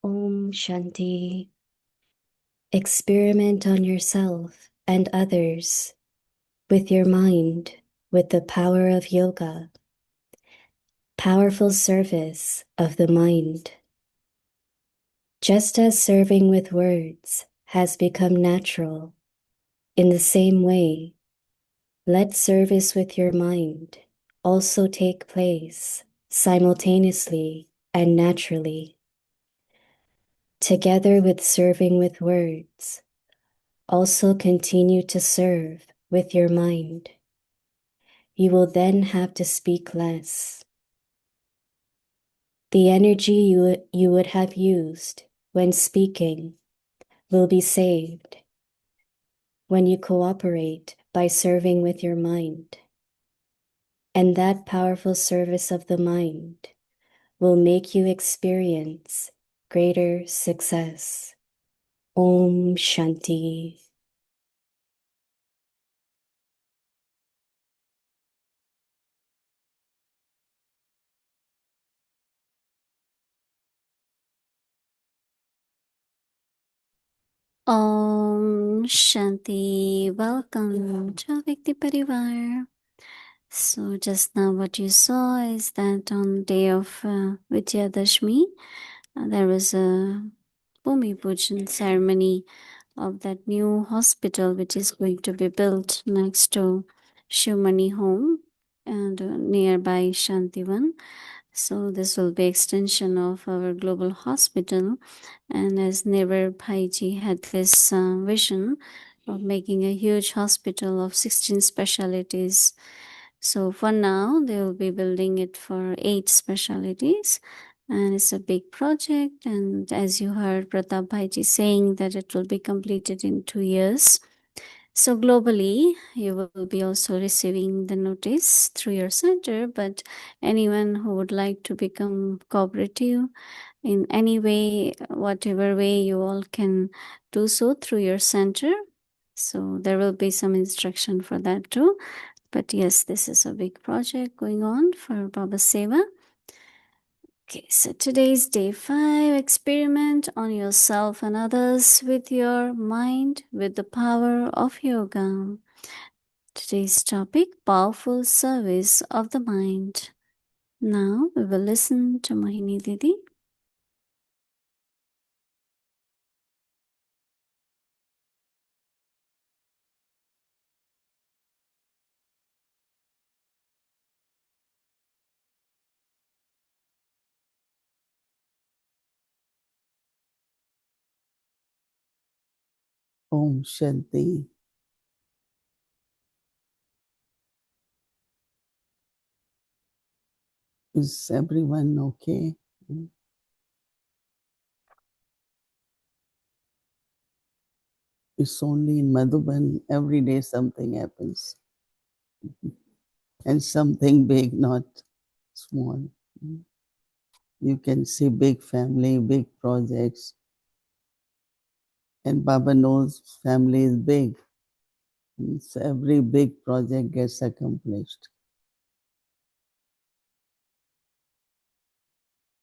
Om Shanti. Experiment on yourself and others with your mind, with the power of yoga. Powerful service of the mind. Just as serving with words has become natural, in the same way, let service with your mind also take place simultaneously and naturally. Together with serving with words, also continue to serve with your mind. You will then have to speak less. The energy you would have used when speaking will be saved when you cooperate by serving with your mind. And that powerful service of the mind will make you experience greater success. Om Shanti. Om Shanti. Welcome to Vikti Parivar. So just now what you saw is that on day of Vijayadashmi, there was a Bhumi Pujan ceremony of that new hospital which is going to be built next to Shivmani home and nearby Shantivan. So this will be extension of our global hospital. And as Nevar Bhaiji had this vision of making a huge hospital of 16 specialities. So for now, they will be building it for 8 specialities. And it's a big project. And as you heard Pratap Bhaiji saying that it will be completed in 2 years. So globally, you will be also receiving the notice through your center, but anyone who would like to become cooperative in any way, whatever way, you all can do so through your center. So there will be some instruction for that too. But yes, this is a big project going on for Baba Seva. Okay, so today's day 5. Experiment on yourself and others with your mind, with the power of yoga. Today's topic, powerful service of the mind. Now we will listen to Mohini Didi. Om Shanti. Is everyone okay? It's only in Madhuban, every day something happens. And something big, not small. You can see big family, big projects. And Baba knows family is big. So every big project gets accomplished.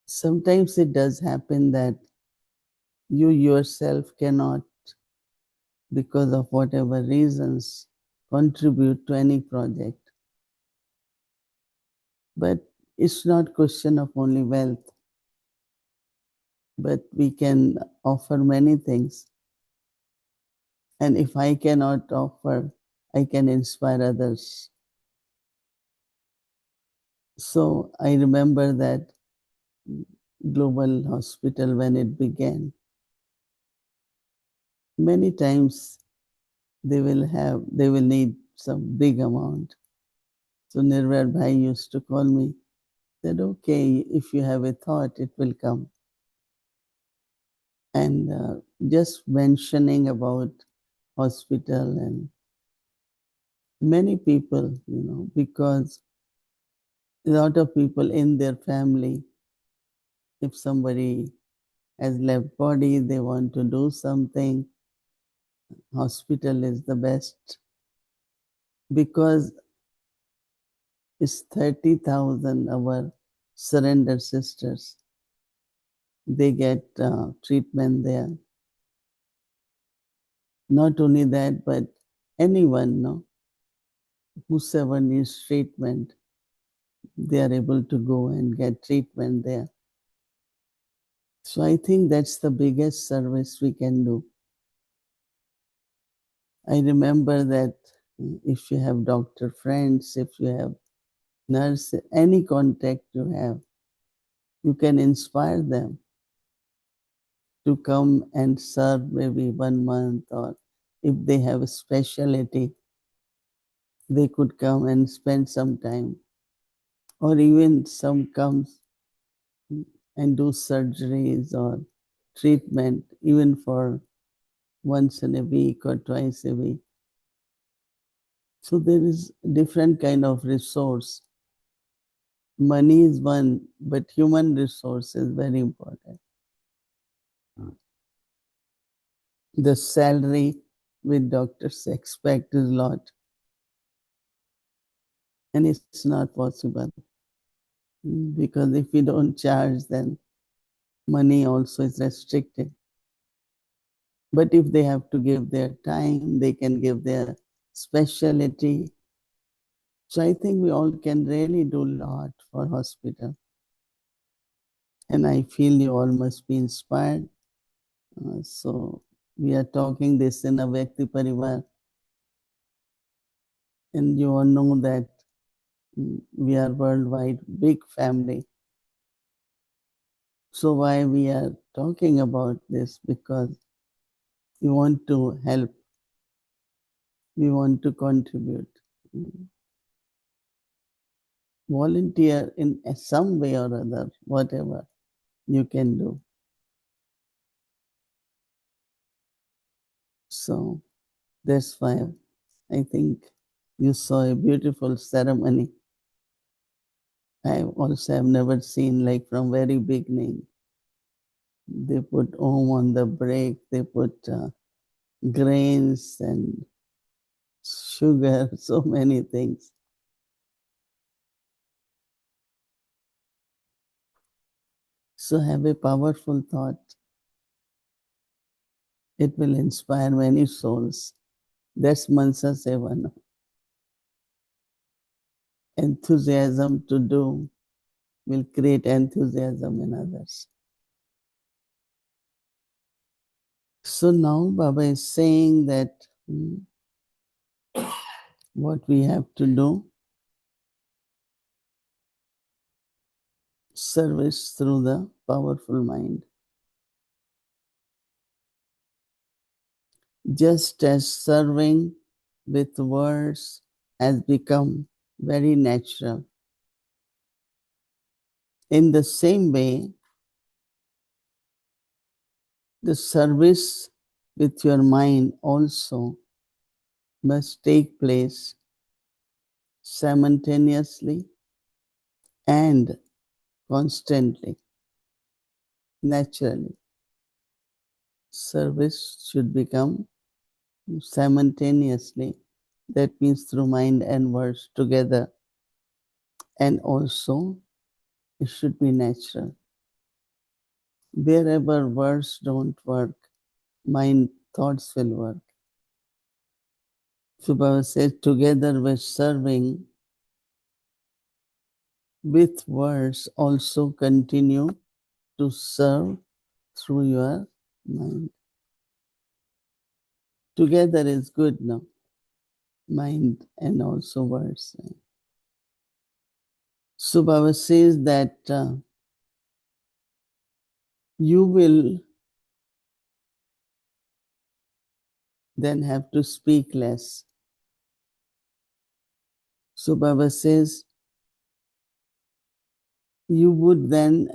Sometimes it does happen that you yourself cannot, because of whatever reasons, contribute to any project. But it's not question of only wealth, but we can offer many things. And if I cannot offer, I can inspire others. So I remember that global hospital when it began. Many times they will need some big amount. So Nirvar Bhai used to call me, said, okay, if you have a thought, it will come. And just mentioning about hospital and many people, because a lot of people in their family, if somebody has left body, they want to do something, hospital is the best, because it's 30,000 our surrender sisters. they get treatment there. Not only that, but anyone, no, whosoever needs treatment, they are able to go and get treatment there. So I think that's the biggest service we can do. I remember that if you have doctor friends, if you have nurse, any contact you have, you can inspire them to come and serve maybe 1 month, or if they have a specialty, they could come and spend some time. Or even some comes and do surgeries or treatment even for once in a week or twice a week. So there is different kind of resource. Money is one, but human resource is very important. The salary with doctors expect is a lot, and it's not possible, because if we don't charge, then money also is restricted. But if they have to give their time, they can give their specialty. So I think we all can really do a lot for hospital. And I feel you all must be inspired. So we are talking this in a Vyakti Parivar. And you all know that we are worldwide big family. So why we are talking about this? Because we want to help. We want to contribute. Volunteer in some way or other, whatever you can do. So that's why I think you saw a beautiful ceremony. I also have never seen, like, from very beginning. They put Om on the break, they put grains and sugar, so many things. So have a powerful thought. It will inspire many souls. That's Mansa Sevana. Enthusiasm to do will create enthusiasm in others. So now Baba is saying that what we have to do, service through the powerful mind. Just as serving with words has become very natural, in the same way, the service with your mind also must take place simultaneously and constantly, naturally. Service should become simultaneously. That means through mind and words together. And also, it should be natural. Wherever words don't work, mind thoughts will work. So Baba says, together with serving, with words also continue to serve through your mind. Together is good now, mind and also words. So Baba says that you will then have to speak less. So Baba says, you would need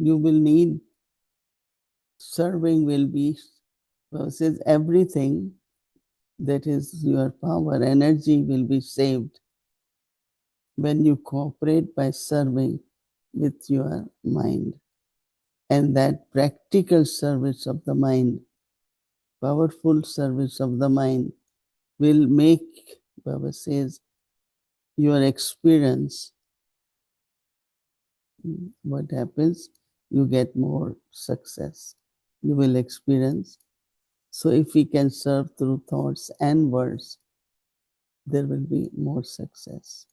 you will need, serving will be, Baba says, everything that is your power, energy will be saved when you cooperate by serving with your mind. And that practical service of the mind, powerful service of the mind, will make, Baba says, your experience. What happens? You get more success. You will experience. So if we can serve through thoughts and words, there will be more success.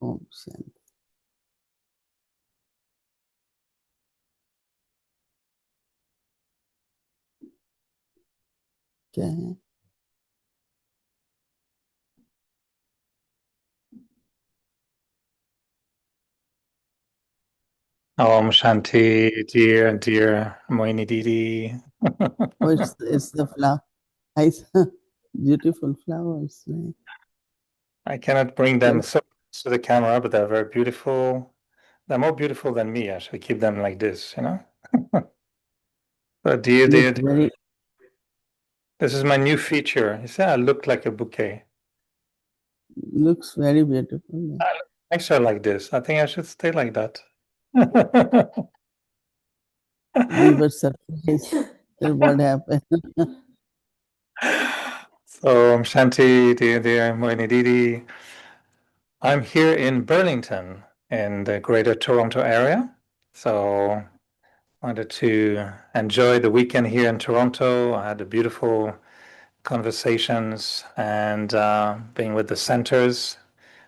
Om Shanti. क्या है? Om Shanti, dear Mohini Didi. Oh, it's the flower. I saw beautiful flowers. Right? I cannot bring them so close to the camera, but they're very beautiful. They're more beautiful than me. I should keep them like this, you know? But dear, Look very, this is my new feature. You see, I look like a bouquet. looks very beautiful. Yeah. I look extra like this. I think I should stay like that. We were surprised that what happened. So, Om Shanti, dear Mohini Didi. I'm here in Burlington in the greater Toronto area. So wanted to enjoy the weekend here in Toronto. I had a beautiful conversations and being with the centers.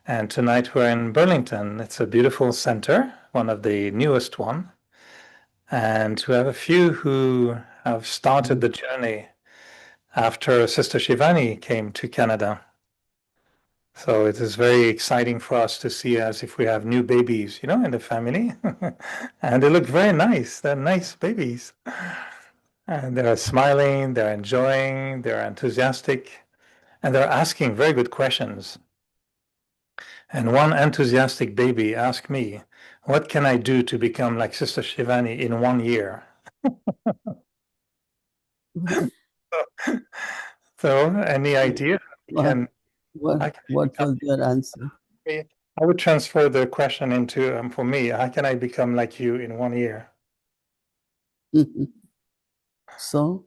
And tonight we're in Burlington. It's a beautiful center, one of the newest one. And we have a few who have started the journey after Sister Shivani came to Canada. So it is very exciting for us to see as if we have new babies, you know, in the family. And they look very nice. They're nice babies. And they're smiling, they're enjoying, they're enthusiastic, and they're asking very good questions. And one enthusiastic baby asked me, "What can I do to become like Sister Shivani in 1 year?" So, any idea? what, I can what become, was your answer? I would transfer the question into for me. How can I become like you in 1 year? So,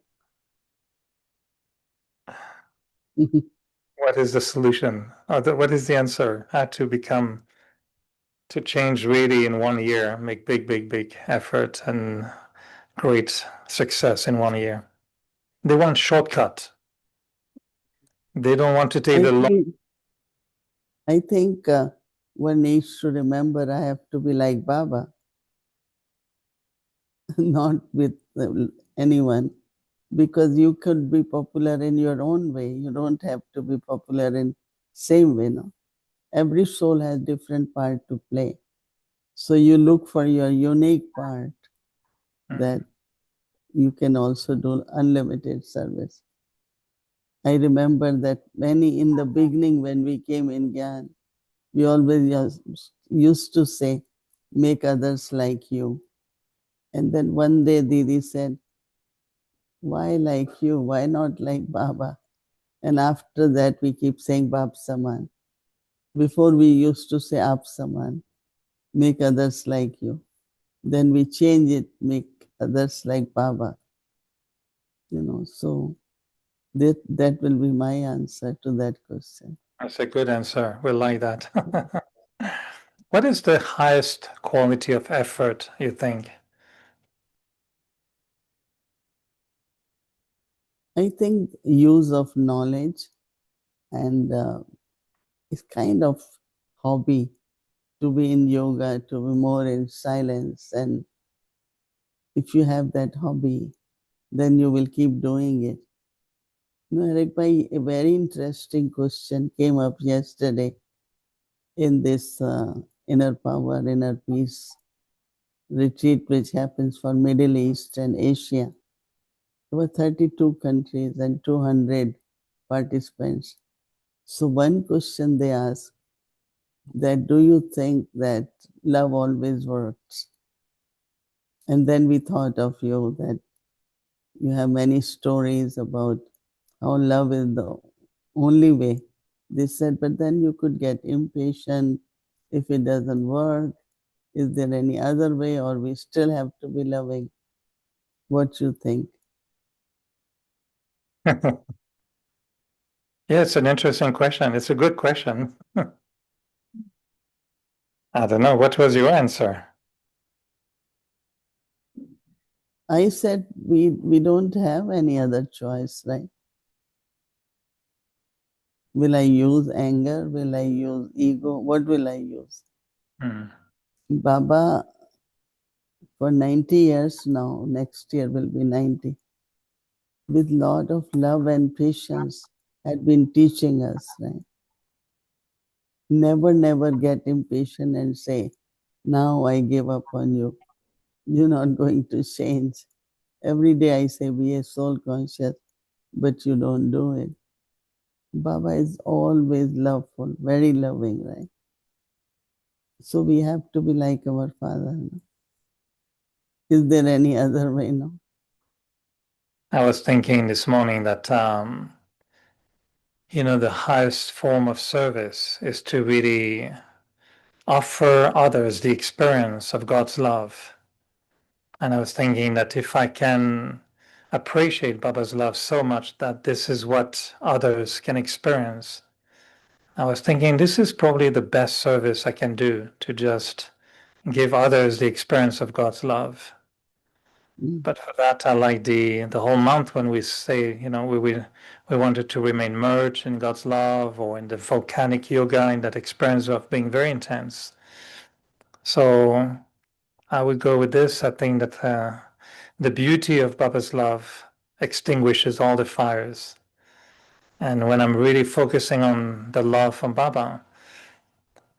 What is the solution? What is the answer? How to become to change really in 1 year, make big effort and great success in 1 year. They want shortcut. They don't want to take the long. I think one needs to remember I have to be like Baba, not with anyone, because you could be popular in your own way. You don't have to be popular in same way. No, every soul has different part to play. So you look for your unique part that you can also do unlimited service. I remember that many in the beginning when we came in Gyan, we always used to say, make others like you. And then one day Didi said, why like you? Why not like Baba? And after that we keep saying Bab Saman. Before we used to say Aap Saman, make others like you. Then we change it, make others like Baba. You know, so that will be my answer to that question. That's a good answer. We like that. What is the highest quality of effort, you think? I think use of knowledge and it's kind of hobby to be in yoga, to be more in silence. And if you have that hobby, then you will keep doing it. You know, Eric Bhai, a very interesting question came up yesterday in this inner power, inner peace retreat, which happens for Middle East and Asia. There were 32 countries and 200 participants. So one question they asked that, do you think that love always works? And then we thought of you that you have many stories about how love is the only way. They said, but then you could get impatient if it doesn't work. Is there any other way, or we still have to be loving? What you think? Yeah, it's an interesting question. It's a good question. I don't know. What was your answer? I said we don't have any other choice, right? Will I use anger? Will I use ego? What will I use? Baba, for 90 years now, next year will be 90, with lot of love and patience, had been teaching us, right? Never get impatient and say, now I give up on you. You're not going to change. Every day I say, be a soul conscious, but you don't do it. Baba is always loveful, very loving, right? So we have to be like our father. No? Is there any other way? No. I was thinking this morning that, the highest form of service is to really offer others the experience of God's love. And I was thinking that if I can appreciate Baba's love so much that this is what others can experience, I was thinking this is probably the best service I can do, to just give others the experience of God's love. But for that, I like the whole month when we say, we wanted to remain merged in God's love, or in the volcanic yoga, in that experience of being very intense. So I would go with this. I think that the beauty of Baba's love extinguishes all the fires. And when I'm really focusing on the love from Baba,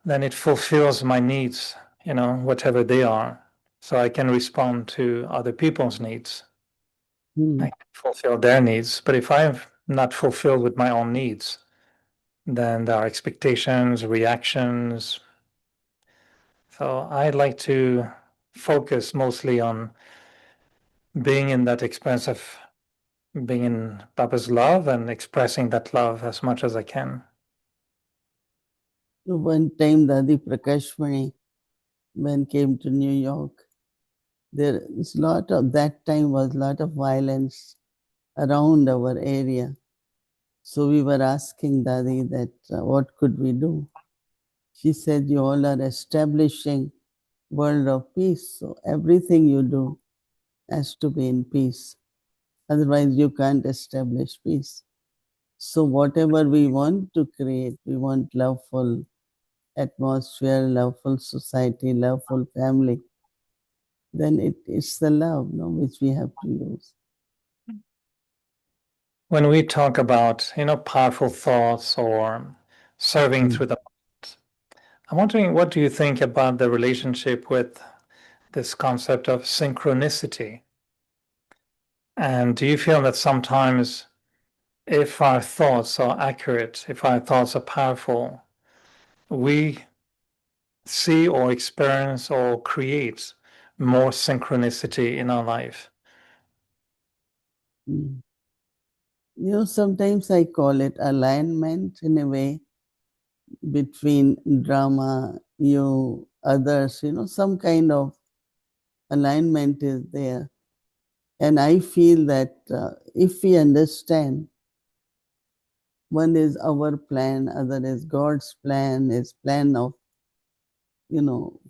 then it fulfills my needs, whatever they are. So I can respond to other people's needs. I can fulfill their needs. But if I'm not fulfilled with my own needs, then there are expectations, reactions. So I like to focus mostly on being in that experience of being in Baba's love and expressing that love as much as I can. One time, Dadi Prakashmani, when came to New York, there is lot of, that time was lot of violence around our area. So we were asking Dadi that what could we do? She said, you all are establishing world of peace. So everything you do has to be in peace. Otherwise you can't establish peace. So whatever we want to create, we want loveful atmosphere, loveful society, loveful family, then it's the love, no, which we have to use. When we talk about, powerful thoughts or serving through the mind, I'm wondering, what do you think about the relationship with this concept of synchronicity? And do you feel that sometimes, if our thoughts are accurate, if our thoughts are powerful, we see or experience or create more synchronicity in our life? Sometimes I call it alignment in a way between drama, you, others, some kind of alignment is there. And I feel that if we understand, one is our plan, other is God's plan, is plan of,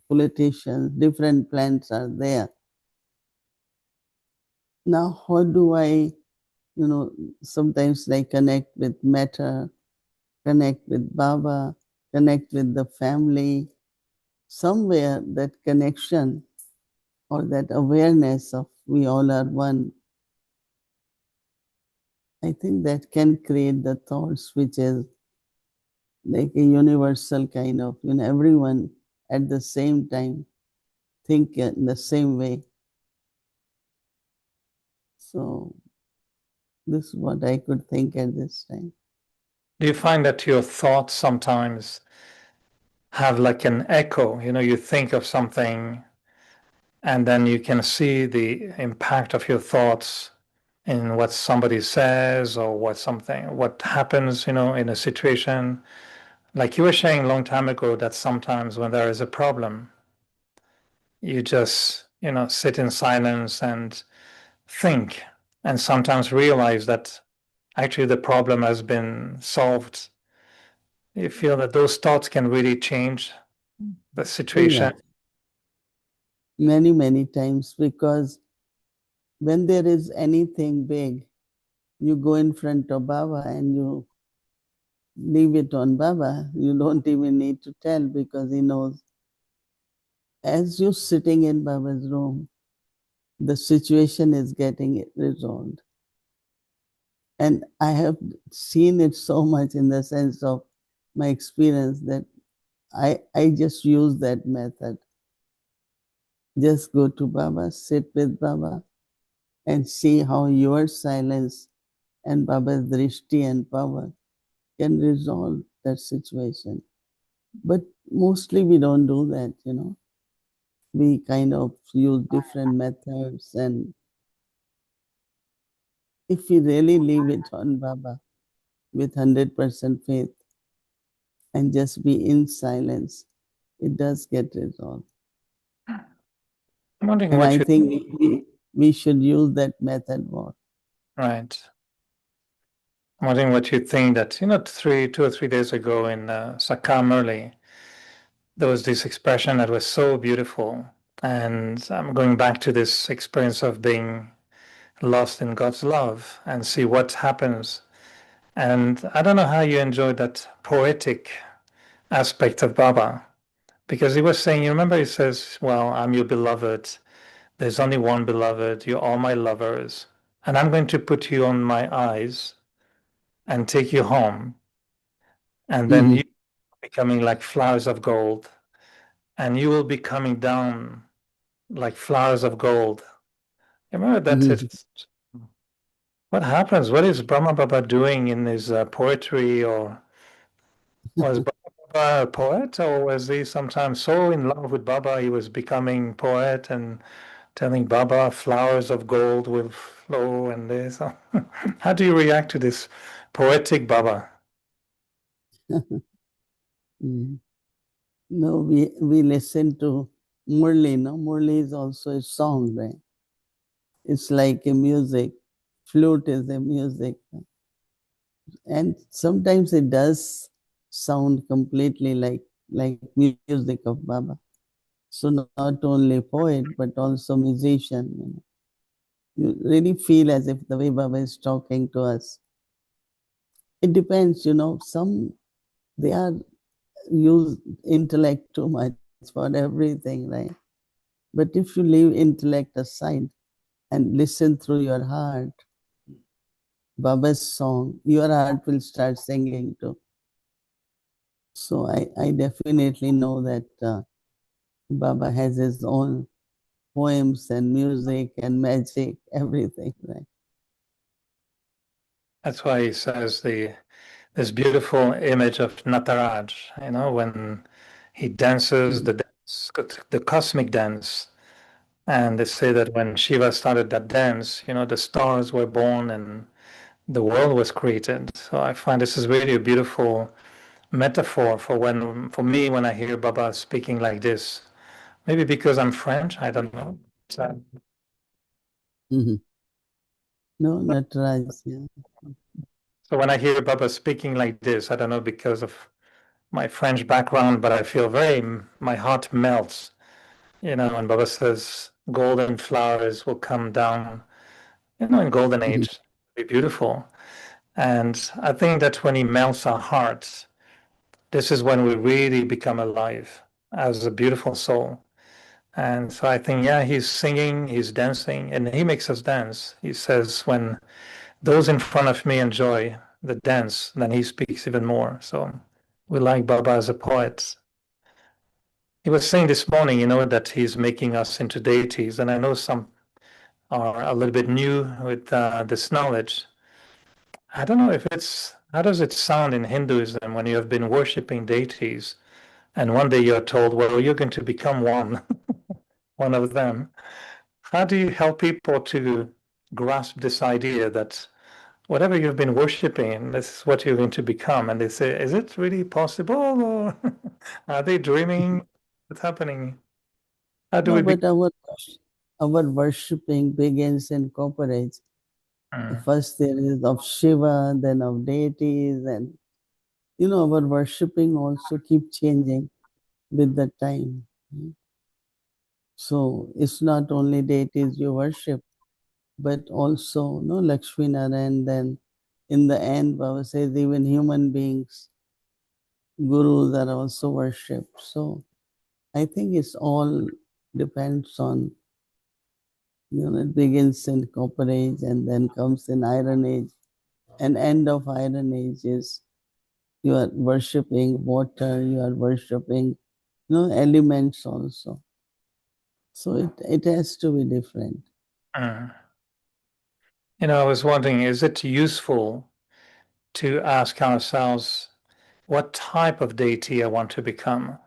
politicians, different plans are there. Now, how do I, sometimes like connect with matter, connect with Baba, connect with the family, somewhere that connection or that awareness of we all are one, I think that can create the thoughts which is like a universal kind of, everyone at the same time think in the same way. So this is what I could think at this time. Do you find that your thoughts sometimes have like an echo? You think of something, and then you can see the impact of your thoughts in what somebody says, or what happens, in a situation. Like you were saying a long time ago, that sometimes when there is a problem, you just, sit in silence and think, and sometimes realize that actually the problem has been solved. You feel that those thoughts can really change the Oh, situation. yeah. Many, many times, because when there is anything big, you go in front of Baba and you leave it on Baba. You don't even need to tell, because he knows. As you're sitting in Baba's room, the situation is getting resolved. And I have seen it so much in the sense of my experience that I just use that method. Just go to Baba, sit with Baba, and see how your silence and Baba's drishti and power can resolve that situation. But mostly we don't do that, you know. We kind of use different methods, and if we really leave it on Baba with 100% faith and just be in silence, it does get resolved. I'm wondering And what I you think we should use that method more. right. I'm wondering what you think that 2 or 3 days ago in Sakamurli, there was this expression that was so beautiful, and I'm going back to this experience of being lost in God's love and see what happens. And I don't know how you enjoyed that poetic aspect of Baba, because he was saying, you remember, he says, well, I'm your beloved. There's only one beloved. You're all my lovers. And I'm going to put you on my eyes and take you home. And then you becoming like flowers of gold. And you will be coming down like flowers of gold. You remember that? It's, what happens? What is Brahma Baba doing in his poetry, or was Baba a poet, or was he sometimes so in love with Baba he was becoming poet and telling Baba flowers of gold will flow and this? How do you react to this poetic Baba? No, we listen to Murli. No, Murli is also a song, right? It's like a music. Flute is a music. And sometimes it does sound completely like music of Baba. So not only poet, but also musician. You know. You really feel as if the way Baba is talking to us. It depends, you know. Some they are use intellect too much for everything, right? But if you leave intellect aside and listen through your heart, Baba's song, your heart will start singing too. So I definitely know that Baba has his own poems and music and magic, everything, right? That's why he says this beautiful image of Nataraj, when he dances Mm-hmm. the cosmic dance. And they say that when Shiva started that dance, the stars were born and the world was created. So I find this is really a beautiful metaphor for me when I hear Baba speaking like this. Maybe because I'm French, I don't know. So, Mm-hmm. No, Nataraj, yeah. so when I hear Baba speaking like this, I don't know because of my French background, but I feel my heart melts. When Baba says golden flowers will come down, in golden Mm-hmm. age, be beautiful. And I think that when he melts our hearts, this is when we really become alive as a beautiful soul. And so I think, yeah, he's singing, he's dancing, and he makes us dance. He says, when those in front of me enjoy the dance, then he speaks even more. So we like Baba as a poet. He was saying this morning, that he's making us into deities. And I know some are a little bit new with this knowledge. I don't know how does it sound in Hinduism when you have been worshiping deities and one day you're told, well, you're going to become one of them. How do you help people to grasp this idea that whatever you've been worshiping, this is what you're going to become? And they say, is it really possible, or are they dreaming? What's happening? How do No, we be? but our worshipping begins and cooperates First there is of Shiva, then of deities, and our worshipping also keep changing with the time. So it's not only deities you worship, but also Lakshmi Narayan. Then in the end, Baba says even human beings, gurus are also worshipped. So I think it's all depends on it begins in Copper Age and then comes in Iron Age, and end of Iron Age is you are worshipping water, you are worshipping elements also. So it has to be different. I was wondering, is it useful to ask ourselves what type of deity I want to become?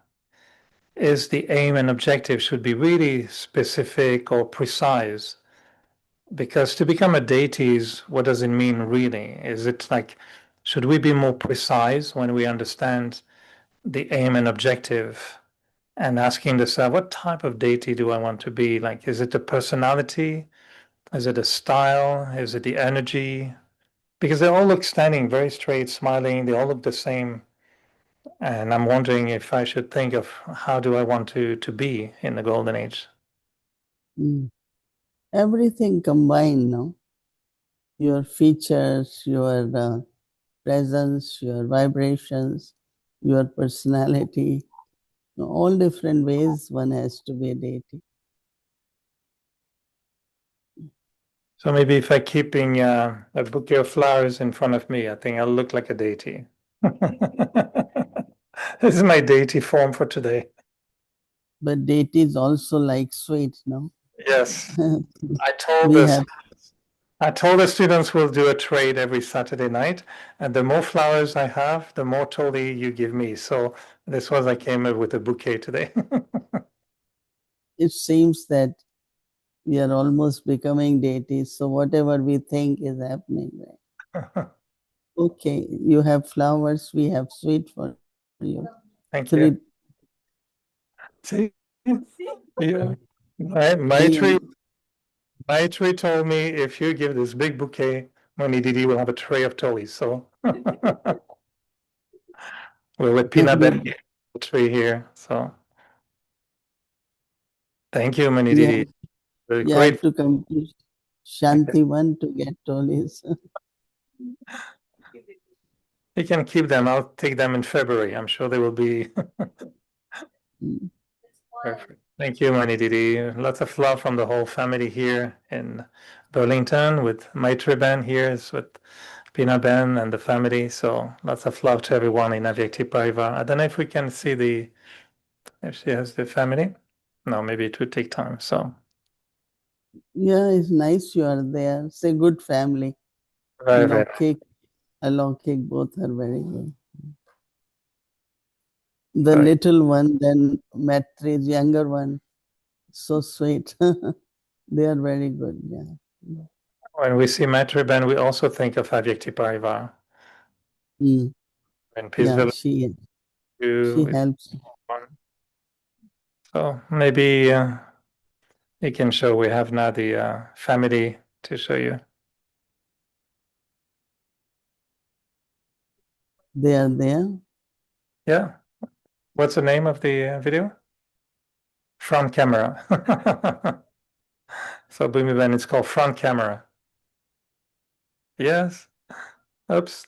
Is the aim and objective should be really specific or precise? Because to become a deity is, what does it mean really? Is it like, should we be more precise when we understand the aim and objective and asking the self, what type of deity do I want to be? Like, is it a personality? Is it a style? Is it the energy? Because they all look standing very straight, smiling, they all look the same. And I'm wondering if I should think of how do I want to be in the golden age. Mm. Everything combined, no? Your features, your presence, your vibrations, your personality, all different ways one has to be a deity. So maybe if I keeping a bouquet of flowers in front of me, I think I'll look like a deity. This is my deity form for today. But deities also like sweet, no? Yes, I told We this. have I told the students we'll do a trade every Saturday night, and the more flowers I have, the more totally you give me. So this was I came up with a bouquet today. it seems that we are almost becoming deities. So whatever we think is happening, right? Okay, you have flowers, we have sweet for you. Thank you. Three, See, yeah. My tree, three, my tree told me if you give this big bouquet, Mohini Didi will have a tray of tollies. So we're with peanut butter we, tree here. So thank you, Mohini yeah, Didi. We're you have grateful. to come to Shanti one to get trolleys. You can keep them. I'll take them in February. I'm sure they will be perfect. Thank you, Mohini Didi. Lots of love from the whole family here in Burlington with Maitri Ben here is with Pina Ben and the family. So lots of love to everyone in Avyakti Parivar. I don't know if we can see if she has the family. No, maybe it would take time. So Yeah, it's nice you are there. It's a good family. very, very. Alokik, both are very good. The Very. little one, then Matri's younger one, so sweet. They are very good, yeah. When we see Maitri Ben, we also think of Avyakti Parivar. Mm. In Yeah, Peaceville she too with helps. one. So maybe you can show we have now the family to show you. They are there. Yeah. What's the name of the video? Front camera. So Boomy Ben, it's called front camera. Yes. Oops.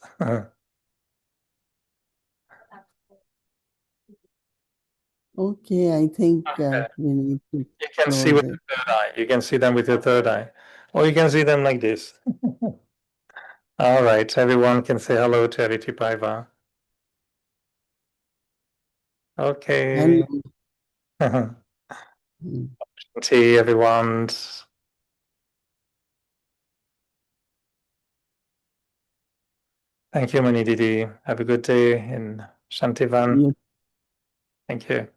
Okay, I think Okay. we need to You can see close with it. the third eye. You can see them with your third eye. Or you can see them like this. All right. Everyone can say hello to Aditi Paiva. Okay. Hello. Mm. See everyone. Thank you, Mani Didi. Have a good day in Shantivan. You Thank you.